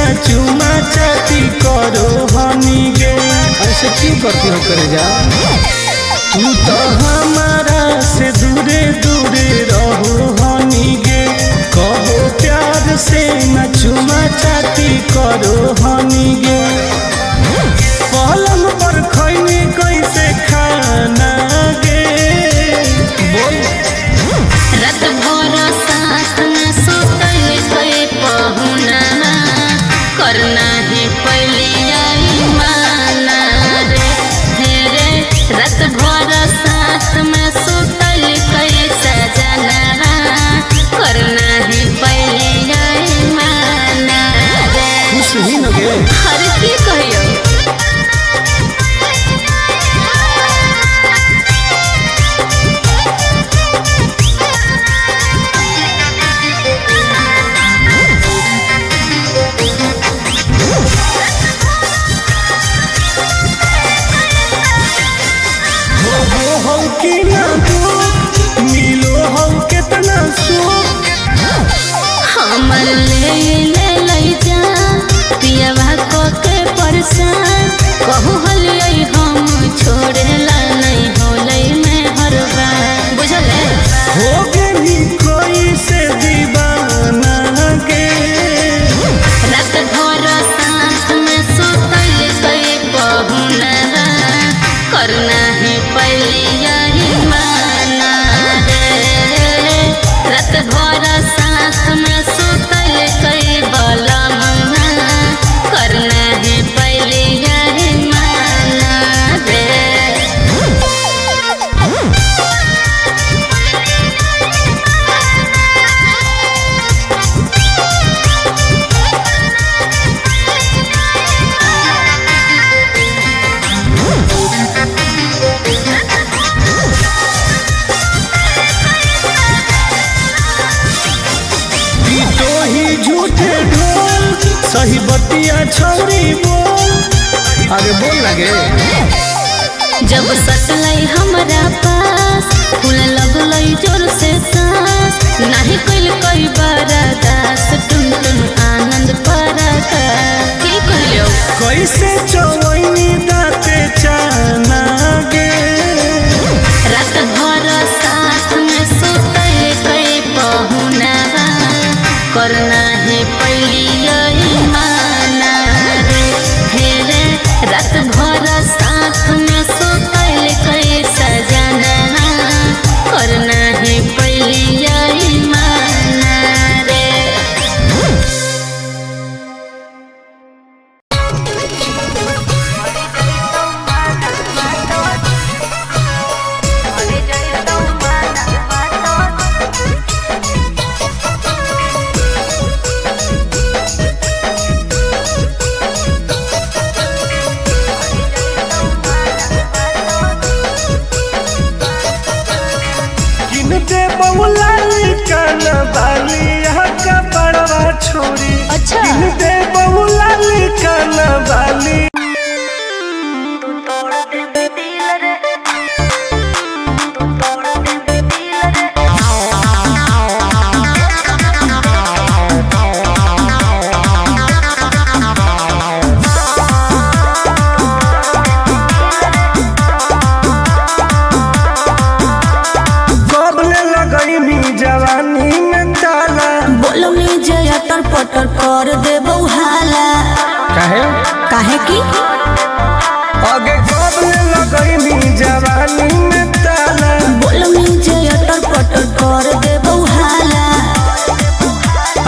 ना चुमा चाटी करो हनी गे। ऐसे क्यों करती हो करे जा? तू तो हमारा से दूरे दूरे रहो हनी गे। कहो प्यार से ना चुमा चाटी करो हनी गे। पलंग पर खैनी कैसे खाना गे। बोल रात भर साथ में सुतल कोई पहुना करना ही पहले आई माना रे। रे रात भर साथ में सुतल कोई सजना करना ही पहले आई माना रे। खुश ही न गे। हर की कहियो हमर ले जा पियवा को के परेशान कहू हलियै हम छोड़ेला नहीं होलै में हर बार बुझले हो गई कोई से दीवाना गे। रात भर साथ में सुतल कोई पहुना करना है पहले यही माना रे। रात भर साथ में सुतल कोई बलम करना है पहले यही माना रे। तो ही झूठे ढोल सही बतिया छौरी बोल। अरे बोल लगे। जब सटलै हमरा पास फूल लगलै जोर से सांस नहीं कइल कोई बरदास टुन टुन आनंद परका की कहियो कैसे चवैनी दाते चाना गे। रात भर साथ में सुतल कोई पहुना करना है पहली यही माना रे। रे रात भर साथ में सुतल कोई सजना करना है पहली यही माना रे। किन दे बउला काना बाली यहाँ का बड़वा छोरी। अच्छा। किन दे बउला काना बाली। कबले लगई मी जवानी में ताला। बोलो में जया तर पटर कर देबो हाला काहे? काहे की आगे कबले लगई मी जवानी में ताला। बोलो में जया तर पटर कर देबो हाला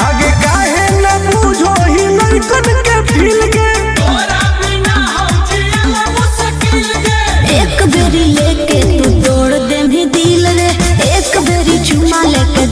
आगे काहे न बुझो ही लड़कन के फील के। एक बेरी लेके तू तोड़ दे भी दिल रे। एक बेरी चुमा लेके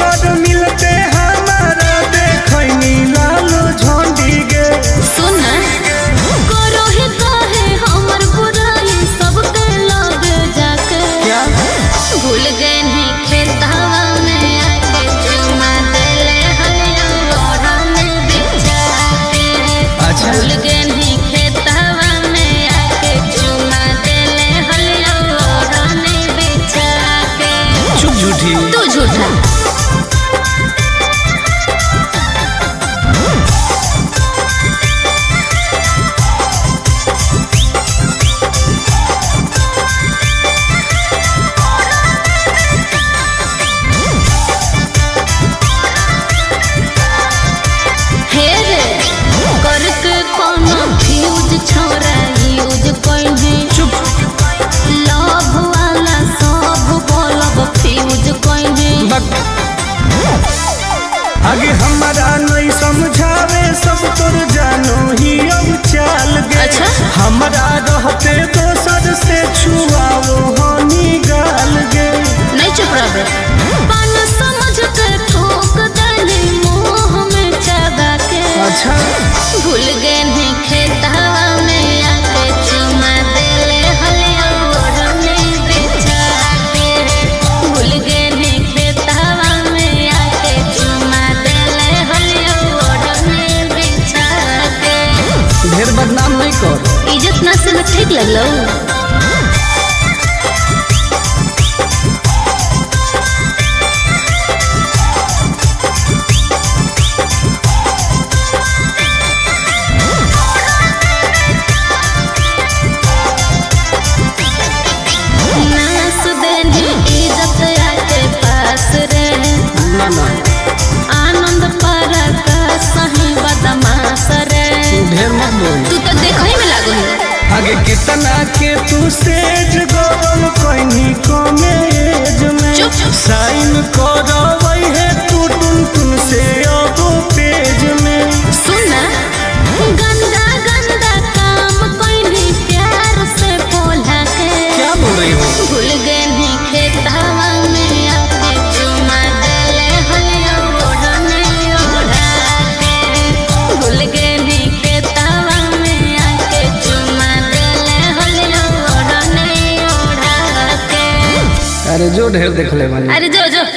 दोसर मिलते हमारा देखनी लालो झंडी गे। सुन करो ही काहे हमर बुराई सबके लगे जाके। क्या भूल गए नहीं खेतवा में आके चुमा देले हलिया ओढ़ा में बिछा के। अच्छा। भूल गए नहीं खेतवा में आके चुमा देले हलिया ओढ़ा में बिछा के। चुप झूठी। तू झूठा। हे रे करके कोनो फ्यूज छोरा यूज कइने। चुप। लव वाला सब बोलब फ्यूज कइने। आगे हमारा नहीं समझावे सब तोर जानो ही अब चाल गे। अच्छा। हमारा रहते दोसर से छुआओ हनी गाल गे। नहीं चुप रह। पान समझ के ठोक देली मुंह में चबा के। अच्छा। भूल गए नहीं खेतवा में आके चुमा देले हलिया ओढ़ने बिछा के। भूल गए नहीं खेतवा में आके चुमा देले हलिया ओढ़ने बिछा के। ढेर बदनाम नहीं कर। इज्जत ना से ठीक लगलो। नास देली इज्जत आके पास रे। ना ना आनंद पर का सही बदमाश रे। ढेर मत बोल। तू तो देखई में लागो है। आगे कितना के तू सेज गोल कहनी कॉमेज में। चुप। साइन करवई है तू टुन से अब पेज में। सुन गंदा गंदा काम कोइनी प्यार से बोला के। क्या बोल रही हो? भूल गए नहीं खेतवा में आके चुमा देले हलिया ओढ़ने ओढ़ा के। भूल गए नहीं खेतवा में आके चुमा देले हलिया ओढ़ने ओढ़ा के। अरे जो ढेर देख ले मानी। अरे जो जो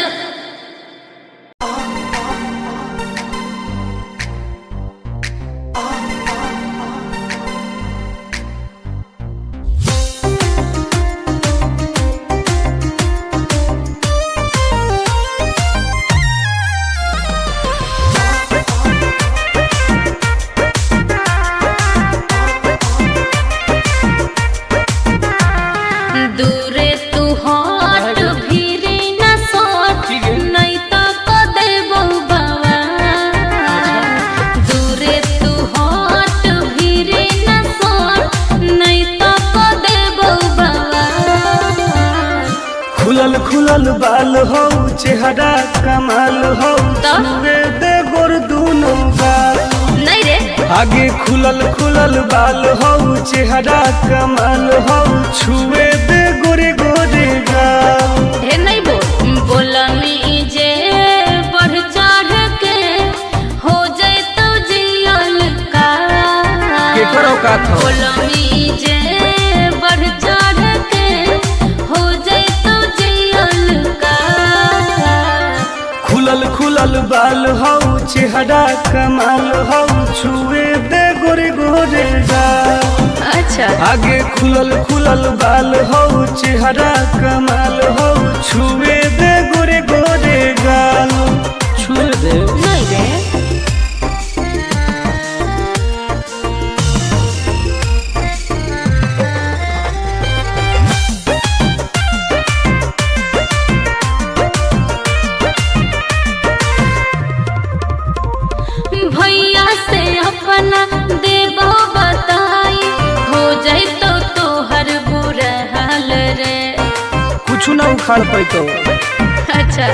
दूरे तू हट भीरी न सोट नहीं तो को देबो बाबा। दूरे तू हट भीरी न सोट नहीं तो को देबो बाबा। खुलल खुलल बाल हो चेहरा कमाल हो तो? छुए दे गोर दूनो गाल। नहीं रे आगे खुलल खुलल बाल हो चेहरा कमाल हो छुए दे गोरे गोरे गाल। हे नहीं बोलमी जे बढ़ चढ़ के हो जाए तो जियल का। केकरो का था? बोलमी जे बढ़ चढ़ के हो जाए तो जियल का। खुलल खुलल बाल हो चेहरा कमाल हो छुए दे गोरे गोरे गाल। अच्छा आगे खुलल खुलल बाल हो चेहरा कमाल हो छुए दे गोरे गोरे गाल। छुए दे। नहीं रे भैया से अपना देबो बताई हो जाए तो तोहर बुरा हाल रे। कुछ ना उखाड़ पैतो। अच्छा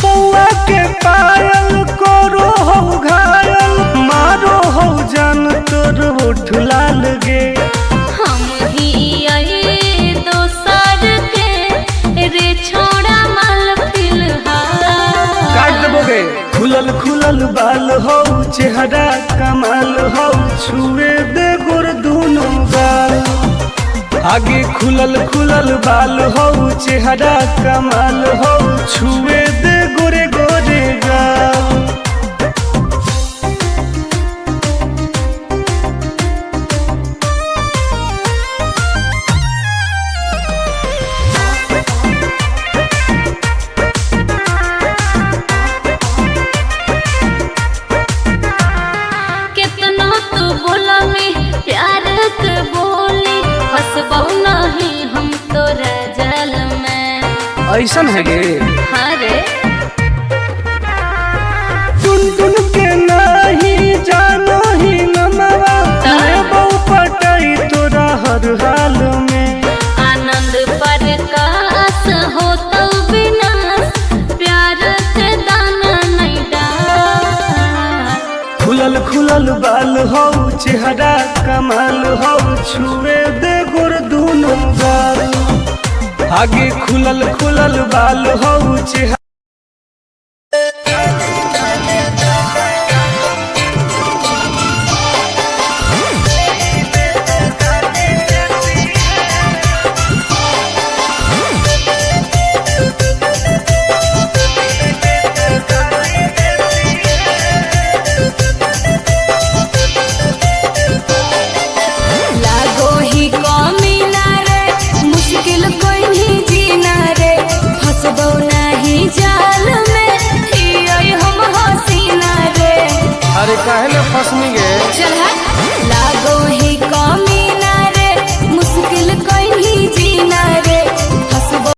पौआ के पायल करो हो घायल मारो हो जान तोर होठ लाल गे। हम ही आई दोसर के रे छोड़ा माल फिलहाल। खुलल बाल हो चेहरा कमाल हो छुए दे गोर दोनों गाल आगे खुलल बाल हो चेहरा कमाल हो छुए दे गोरे गोरे गाल नहीं हम तो रजल में ऐसन है गे हरे टुन टुन के नहीं जानो ही नमवा बहु पटाई तोरा हर हाल में आनंद प्रकाश हो तो विनाश प्यार के दाना नहीं डाल खुलल बाल हो चेहरा कमाल हो छुए दे गोर दोनों गाल आगे खुलल बाल हो चेहरा अरे काहे ना फसनी गे चल लागो ही कमीना रे मुश्किल कोई नहीं जीना रे हसबो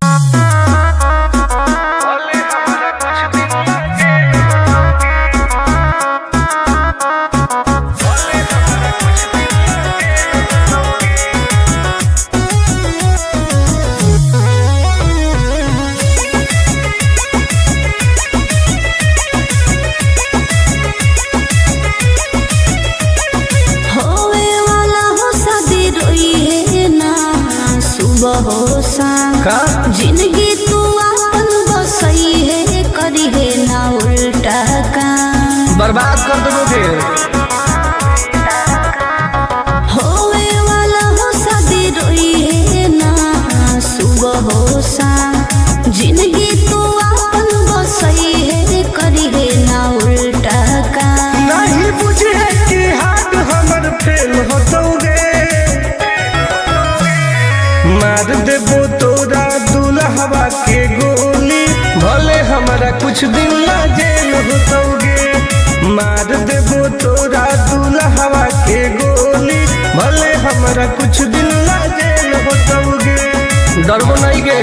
का जिंदगी तू अपन बसई है करी है ना उल्टा काम बर्बाद कर दोगे होवे वाला हो शादी रोई है ना सुबह हो शाम जिंदगी तू अपन बसई है करी है ना उल्टा काम नहीं बुझे कि हाथ हमर फेल होतोगे मार देबो तोरा दुल्हवा के गोली भले हमारा कुछ दिन ला जेल होतोगे मार देबो तोरा दुल्हवा के गोली भले हमारा कुछ दिन ला जेल होतोगे डरबो नहीं गे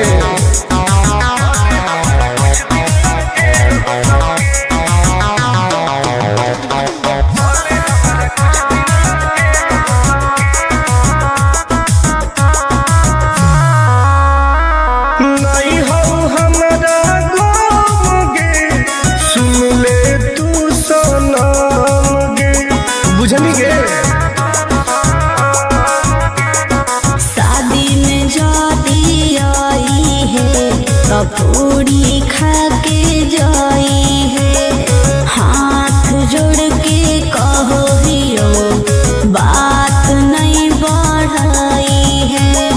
बुझनी गे शादी में जाती आई है तो पूरी खा के जाई है हाथ जोड़ के कहो हियो बात नहीं बढ़ाई है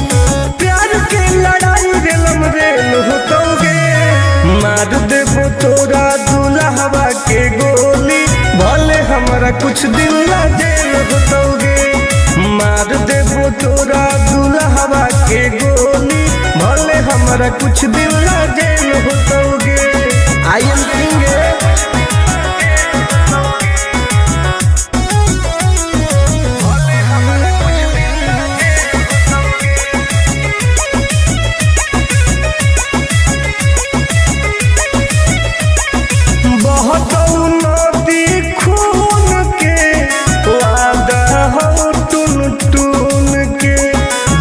प्यार के लड़ाई रेलम रेल होतोगे मार देबो तोरा दुल्हवा के गोली भले हमारा कुछ दिन ला जेल होतोगे मार देबो तोरा दुल्हवा के गोली भले हमारा कुछ दिन ला जेल होतोगे आई एम किंग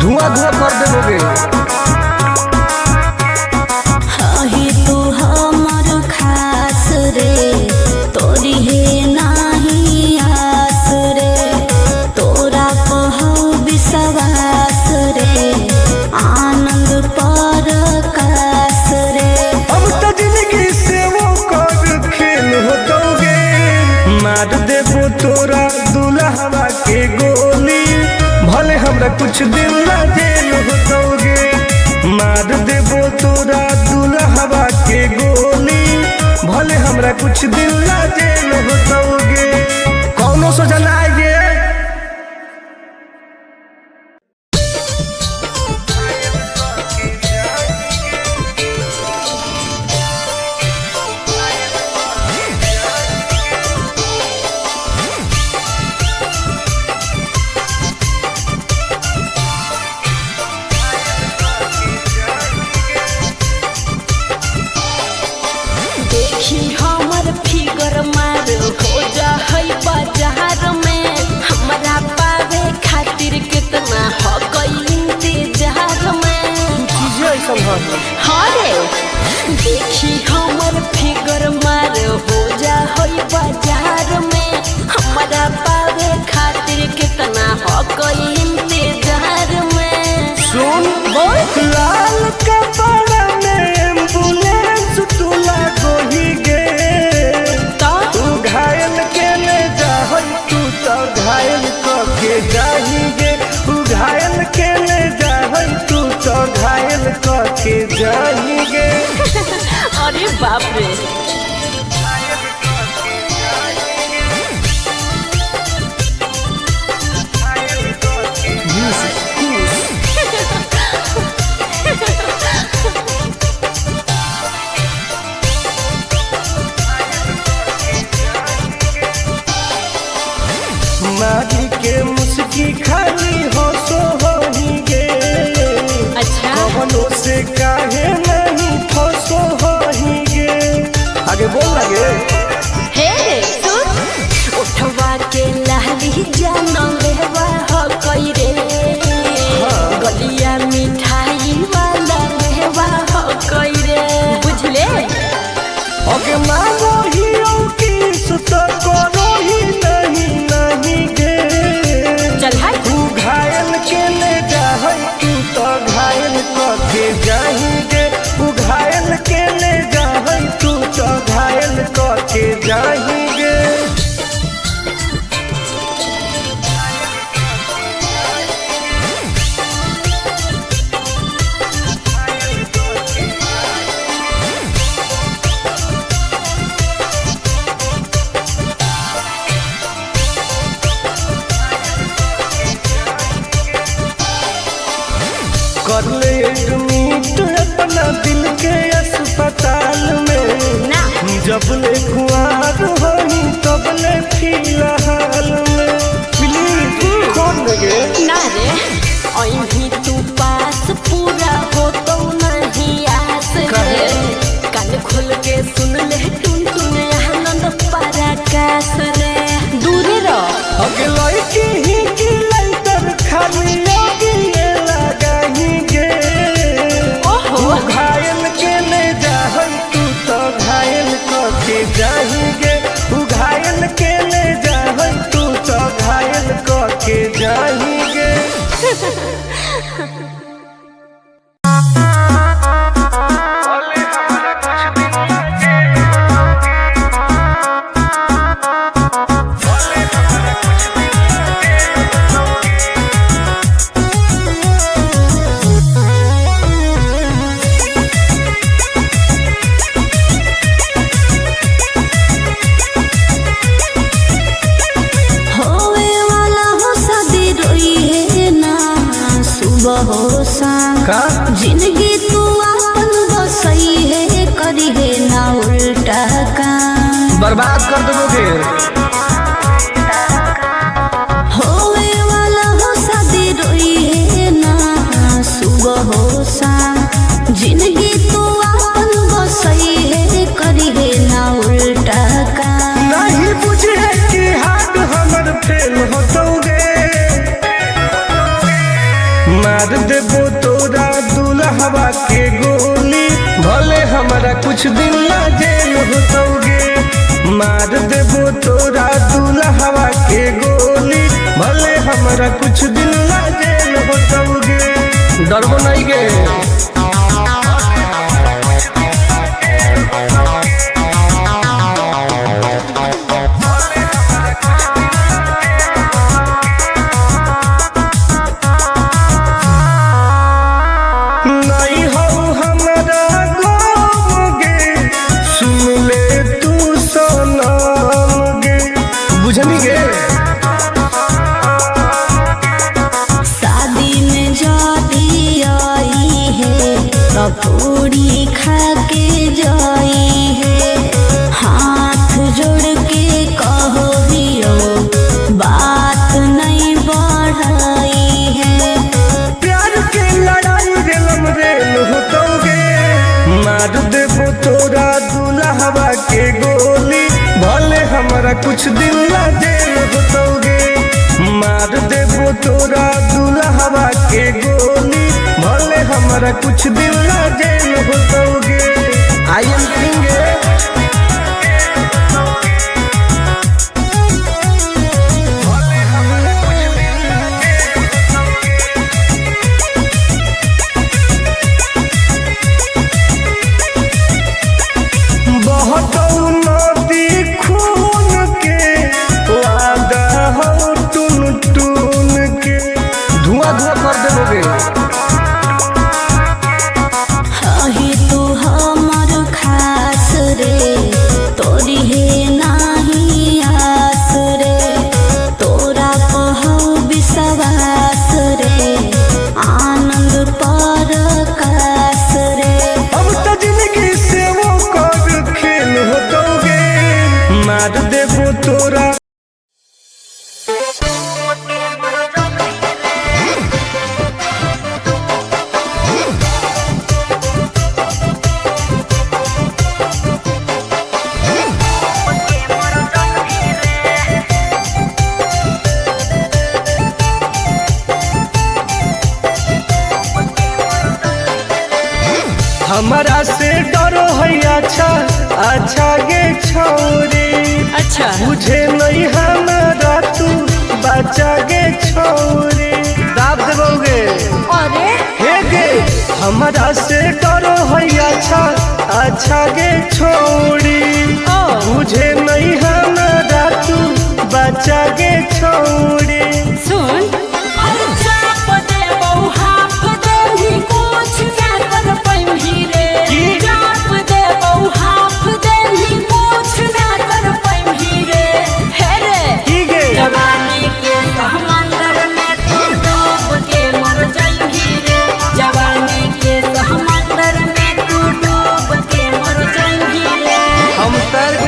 धुआं कर देबोगे ही तू कुछ दिन ला जेल होतोगे, मार देबो तोरा दुल्हवा के गोली, भले हमरा कुछ दिन ला जेल होतोगे। कौनो सोचा ना आएगे। देखी हमर फिगर मार हो जा है बाजार में, हमरा पावे खातिर कितना हो गई इंतजार में। चीजें ऐसा हाँ रे, देखी हमर फिगर मार हो जा है बाजार में, हमरा पावे खातिर कितना हो गई इंतजार में। सुन बोल लाल कपड़ा में एम्बुलेंस तुला गोही गे, तो तू घायल के ले जाहई, तू तो घायल के जाही गे, तू घायल के ले जाहई, तू तो घायल के जाही गे। अरे बाप रे, मारी के मुस्की खाली हो सो होही गे, अच्छा कवनो से काहे नहीं फसो होही गे। आगे बोल लगे हे सुन, उठवा के लाली जानो लेवा हो कोई रे, गलिया मिठाई वाला लेवा हो कोई रे, बुझले। अगे मांगो ही किस तो करो ही नहीं गे, चल हाय तू घायल के ले जाहई, तू तो घायल के जाही गे, तू घायल के ले जाहई, तू तो घायल के जाही गे। कर ले एडमिट अपना दिल के अस्पताल में, ना जब ले कुआर होही तब ले फिलहाल में। प्लीज कौन लगे ना रे, अहीं तू पास पूरा हो तो नहीं आस रे, कान खोल के सुन ले टुन टुन आनंद पराकाश रे, दूरी रह। अगे लड़की ही की लइटर खाली लगी लगाही गे, ओहो तू घायल के ले जाहई, तू तो घायल के जाही गे, तू घायल के ले जाहई, तू तो घायल के जाही गे। होवे वाला हो शादी रोई है ना, सुबह हो शाम का जिंदगी तू अपन बसई है, करी है ना उल्टा काम। बर्बाद कर देबो फिर। होवे वाला हो शादी रोई है ना, सुबह हो शाम जिंदगी तू अपन बसई है, करी है ना उल्टा काम। नहीं बुझे कि हाथ हमर फेल होतोगे, मार देबो तोरा दुल्हवा के गोली, भले हमरा कुछ दिन ला जेल होतोगे, मार देबो तोरा दुल्हवा के गोली, भले हमरा कुछ दिन ला जेल होतोगे। डरबो नहीं गे। जाई है। हाथ जोड़ के कहो हियो बात नहीं बढ़ाई है। प्यार के लड़ाई रेलम रेल होतोगे, मार देबो तोरा दुल्हवा के गोली, भले हमारा कुछ दिन ला जेल होतोगे। मार देबो तोरा दुल्हवा के गोली, भले हमारा कुछ दिन ला जेल होतोगे। आई एम किंग मार देबो तोरा। हमारा से डरो है अच्छा अच्छा गे छोरी, अच्छा मुझे नहीं हमारा तू बचा गे छोरी। दाब देबोगे अरे हे गे, हमारा से डरो है अच्छा अच्छा गे छोरी, मुझे नहीं हमारा तू बचा गे छोरी। सुन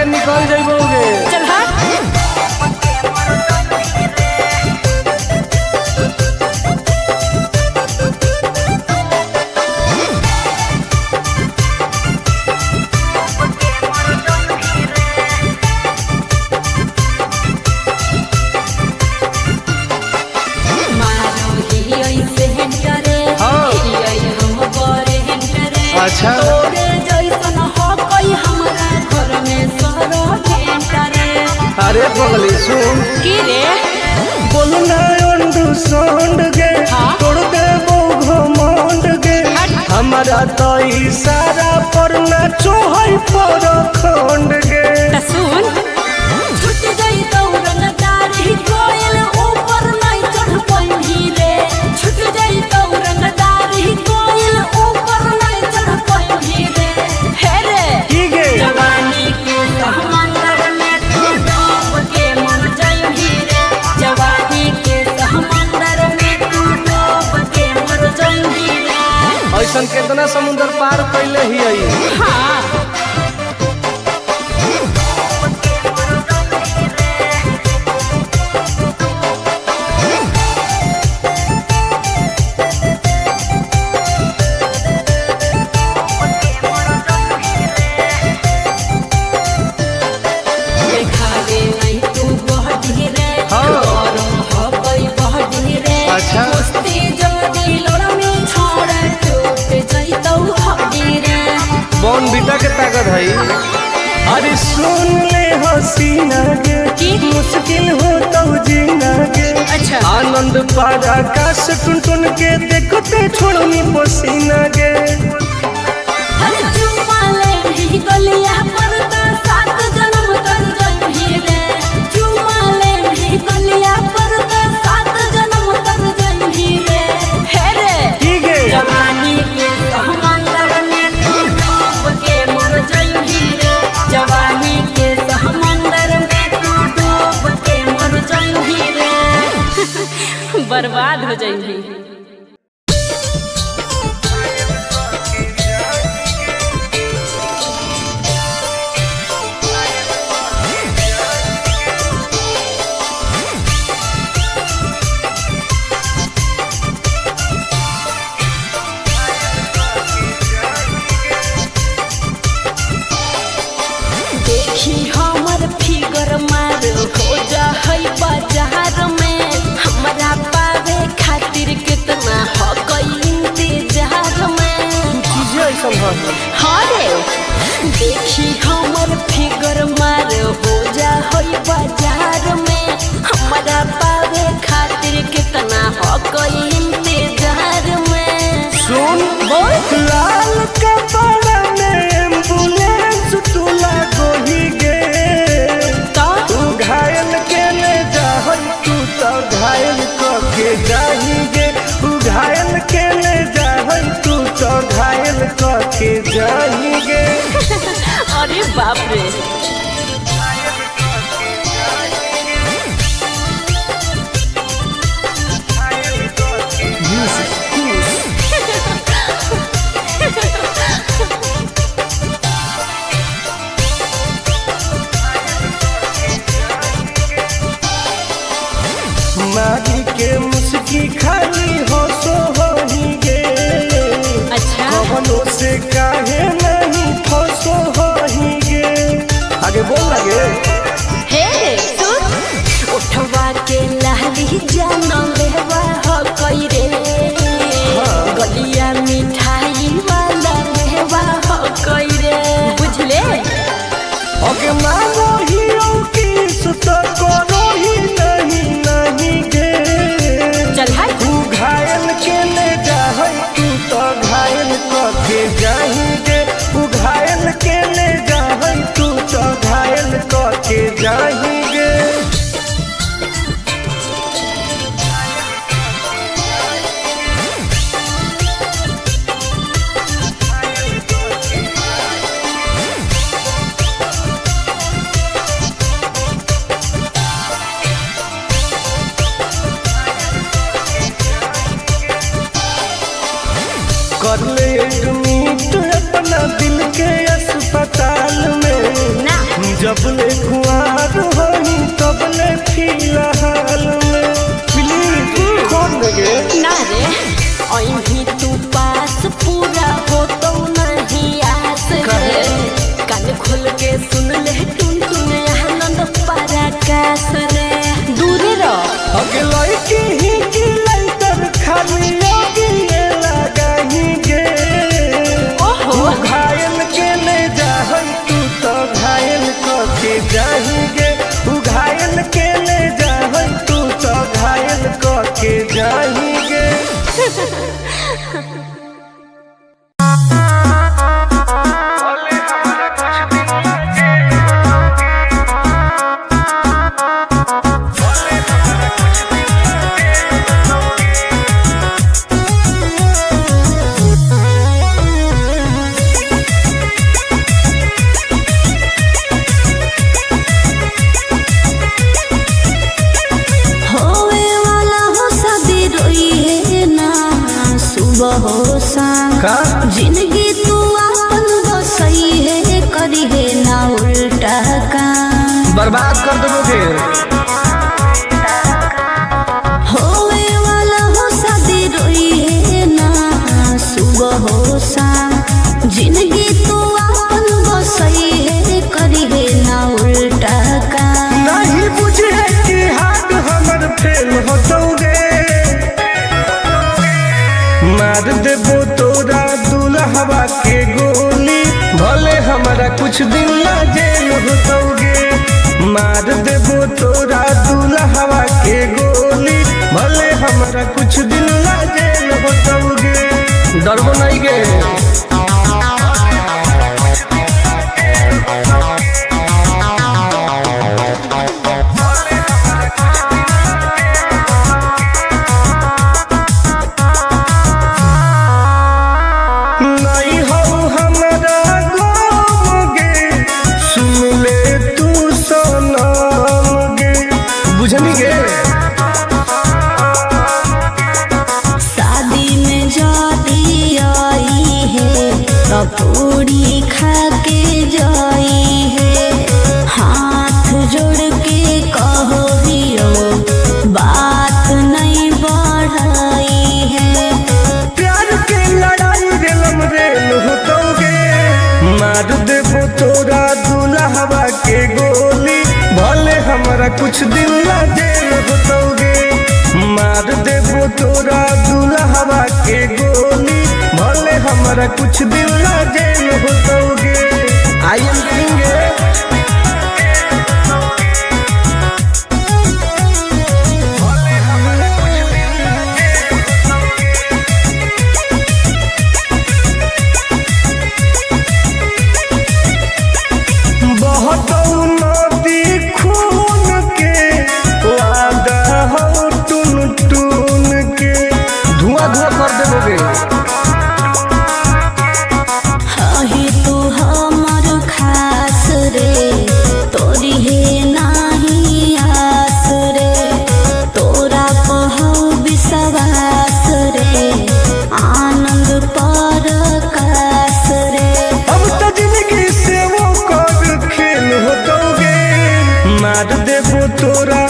निकल जाइबोगे। चल अच्छा अरे बगली सुन की रे बोलना अंडू सोंड गे, तोड़ देबो घमंड गे, हमारा तो इशारा पर नाचो है पर खंड गे। सुन छुट गई दौरनदारी कोयल ऊपर नहीं चढ़ पाई रे, छुट गई दौरनदारी कोयल ऊपर नहीं चढ़ पाई रे। हे रे की गे जवानी के समंदर में तू डूब के मर जाई रे, जवानी के समंदर में तू डूब के मर जाई रे। ऐसन कितना समुद्र पार कैले ही आई। हाँ अच्छा बॉन बीटा के ताकत है। अरे सुन ले हसीना गे, मुश्किल हो तो जीना गे। अच्छा आनंद पार आकाश टुन टुन के देखते छोड़नी पसीना गे। जवानी के समंदर में तू डूब के मर जाई रे, जवानी के समंदर में तू डूब के मर जाई रे। बर्बाद हो जाई। देखी हमर फिगर मार हो जा है बाजार में हमरा पावे खातिर कितना हो गई इंतजार में चीजें ऐसा है। हाँ रे देखी हमर फिगर मार हो जा है बाजार में हमरा पावे खातिर कितना हो गई इंतजार में सुन बोल लाल कपड़ा में एम्बुलेंस तुला गोही गे तो तू घायल के ले जाहन तू तो घायल के जाही गे तू घायल के ले जाहन तू तो घायल के जाही गे अरे बाप रे मारी के मुस्की खाली हो सो होही गे अच्छा कवनों से काहे नहीं फसो होही गे आगे बोल लगे हे सुन उठवा के लाली जाना लेवा हो कोई रे गलिया मिठाई वाला लेवा हो कोई रे बुझले ओके मानो ही की सुत करो ही नहीं गे चल हाय तू घायल के ले जाहै तू तो घायल के जाही गे तू घायल के ले जाहै तू तो घायल के जाही गे कर ले एडमिट अपना दिल के अस्पताल में ना जब ले खुआर होही तब ले फिलहाल में प्लीज खोल लगे ना रे अहीं तू पास पूरा हो तो नहीं आस रे कान खोल के सुन ले टुन टुन आनंद पराकाश रे दूर रह अगला की ही की लाइटर खाली योगी लगाही गे ओहो तू घायल के ले जाहै तू तो घायल के जाही गे तू घायल के ले जाहै तू तो घायल के जाही गे होवे वाला हो शादी रोई है ना सुबह हो शाम का जिंदगी तू अपन बसई है करी है ना उल्टा काम बर्बाद कर दोगे होवे वाला हो शादी रोई है ना सुबह हो शाम जिंदगी तू अपन बसई है करी है ना उल्टा काम नहीं बुझे कि हाथ हमर फेल होतोगे मार देबो तोरा दुल्हवा के गोली भले हमारा कुछ दिन ला जेल होतोगे मार देबो तोरा दुल्हवा के गोली भले हमारा कुछ दिन ला जेल होतोगे डरबो नहीं गे नहीं हो हमारा गोगे सुन ले तू सनम गे बुझनी गे शादी में जाती आई है तो पूरी खा के जाई है हाथ जोड़ के कहो हियो बात नहीं बढ़ाई है प्यार के लड़ाई रेलम रेल होतोगे मार देबो तोरा दुल्हवा के हमारा कुछ दिन ला जेल होतोगे, मार देबो तोरा दुल्हवा के गोली, भले हमारा कुछ दिन ला जेल होतोगे। आई एम किंग कर देबोगे। हही तू हमर खास रे, तोरी हे नाही आस रे, तोरा कहू विश्वास रे, आनंद परकाश रे। अब तो जिंदगी से वो कर खेल होतोगे, मार देबो तोरा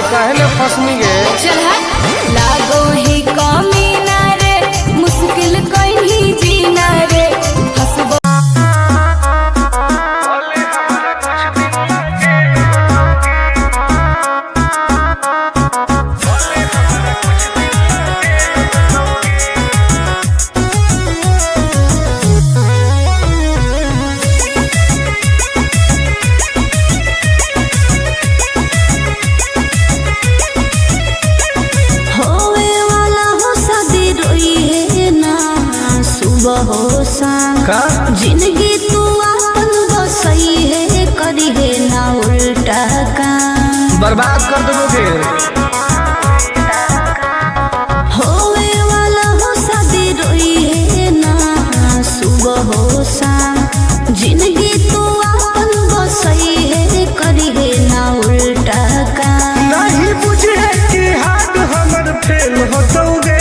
काहे न फसनी गे। चल हट, लागो ही कमीना रे, मुश्किल कहीं जीना रे, हंसबो हो का? जिंदगी तू अपन बसई है, करी है ना उल्टा काम, बर्बाद कर दोगे। होवे वाला हो शादी रोई है ना सुबह हो शाम, जिंदगी तू अपन बसई है, करी है ना उल्टा काम। नहीं बुझे कि हाथ हमर फेल होतोगे,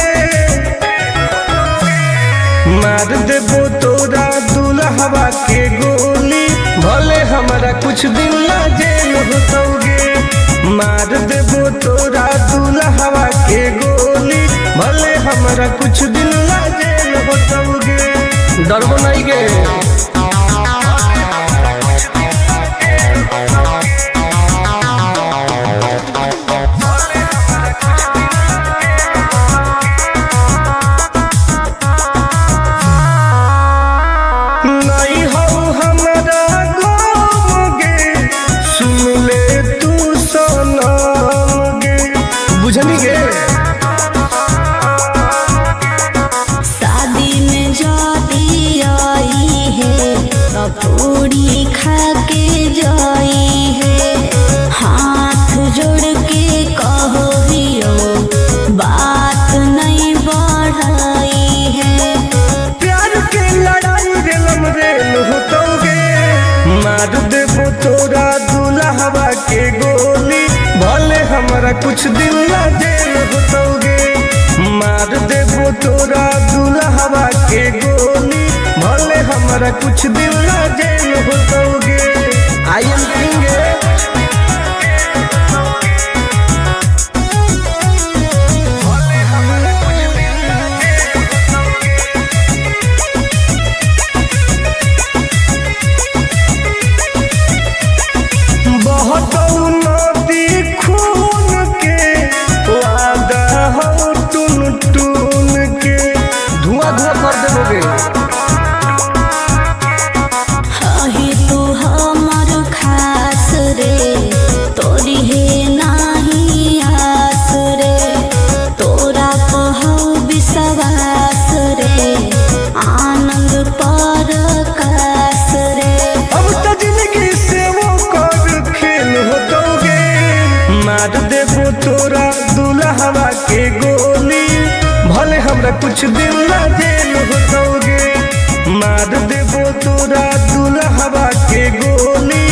मार देबो तोरा दुल्हवा के गोली, भले हमारा कुछ दिन ला जेल होतोगे, मार देबो तोरा दुल्हवा के गोली, भले हमारा कुछ दिन ला जेल होतोगे। डरबो नहीं गे। बुझनी गे। शादी में जाती आई है, पूरी खा के जाई है, हाथ जोड़ के कहो हियो, बात नहीं बढ़ाई है। प्यार के लड़ाई दिलम रेल होतोगे, मार देबो तोरा दुल्हवा के गोली, भले हमारा कुछ दिन ला जेल होतोगे, मार देबो तोरा दुल्हवा के गोली, भले हमारा कुछ दिन ला जेल होतोगे। आई एम किंग बहुत नदी खून के वादा हो, टून टून के धुआं धुआं कर देबोगे। हही तू हमर खास रे, देबो तोरा दुल्हवा के गोली,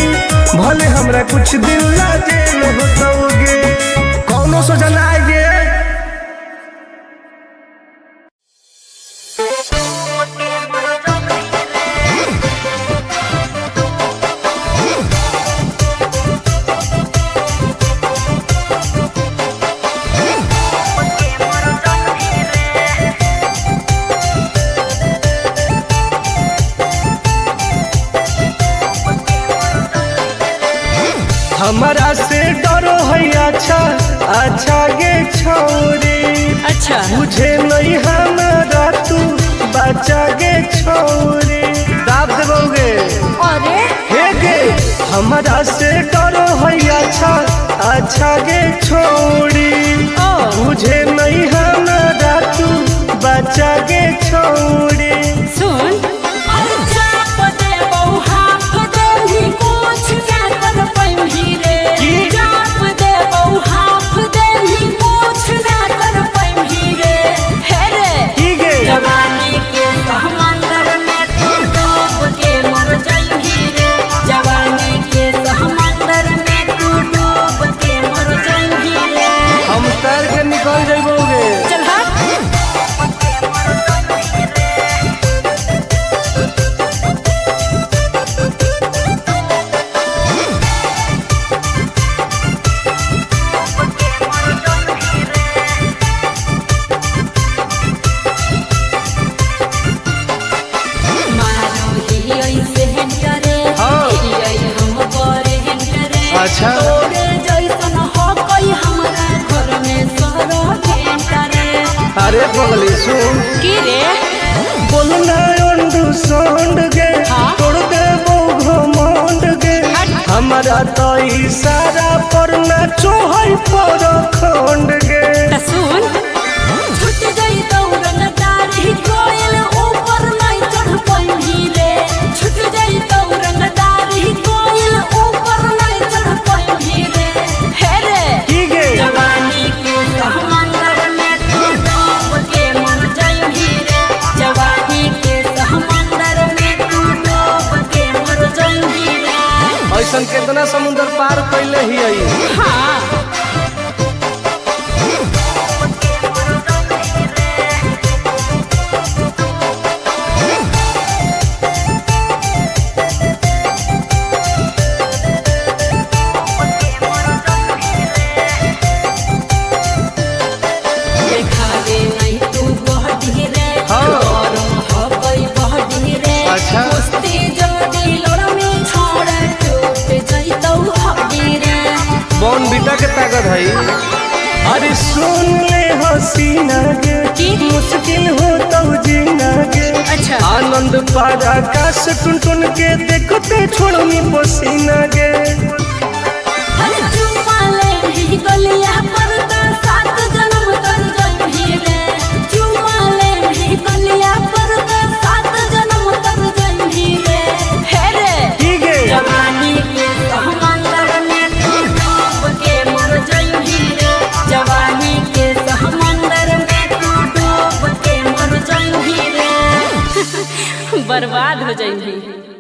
भले हमरा कुछ दिन ला जेल होतोगे, कौनो सोचा ना आएगे। हमारा से डरो है अच्छा अच्छा गे छोरी, अच्छा मुझे नहीं हमारा तू बचा गे छोरी, दाब देबोगे अरे हे गे। हमारा से डरो है अच्छा अच्छा गे छोरी, मुझे नहीं हमारा तू बचा गे छोरी। सुन निकल जाइबोगे। चल अच्छा अरे बगली सुन की रे बोलना अंडू सोंड गे, तोड़ दे वो घमंड गे, हमारा तो इशारा पर ना चोहई पर खंड गे। सुन छूट गई दौड़न दाढ़ी कोयल ऊपर नहीं चढ़ पाई रे, छूट गई दौड़न दाढ़ी कोयल ऊपर नहीं चढ़ पाई रे, हे रे की गे जवानी के समंदर में तू डूब के मर जाएगी रे, जवानी के समंदर में तू डूब के मर जाएगी रे। ऐसा कितना समुद्र पार कैले ही आई। हाँ अच्छा बॉन बीटा के ताकत है। अरे सुन ले हसीना गे, मुश्किल हो तो जीना गे, अच्छा आनंद पारा आकाश टुन टुन के देखते छोड़नी पसीना गे। गलिया पर तो 7 जन्म कर जाई रे, चुमा ले गलिया पर तो 7 जन्म कर जाई रे, हे रे की गे जवानी के समंदर में तू डूब के मर जाई रे, जवानी के समंदर में तू डूब के मर जाई रे, बर्बाद हो जाई।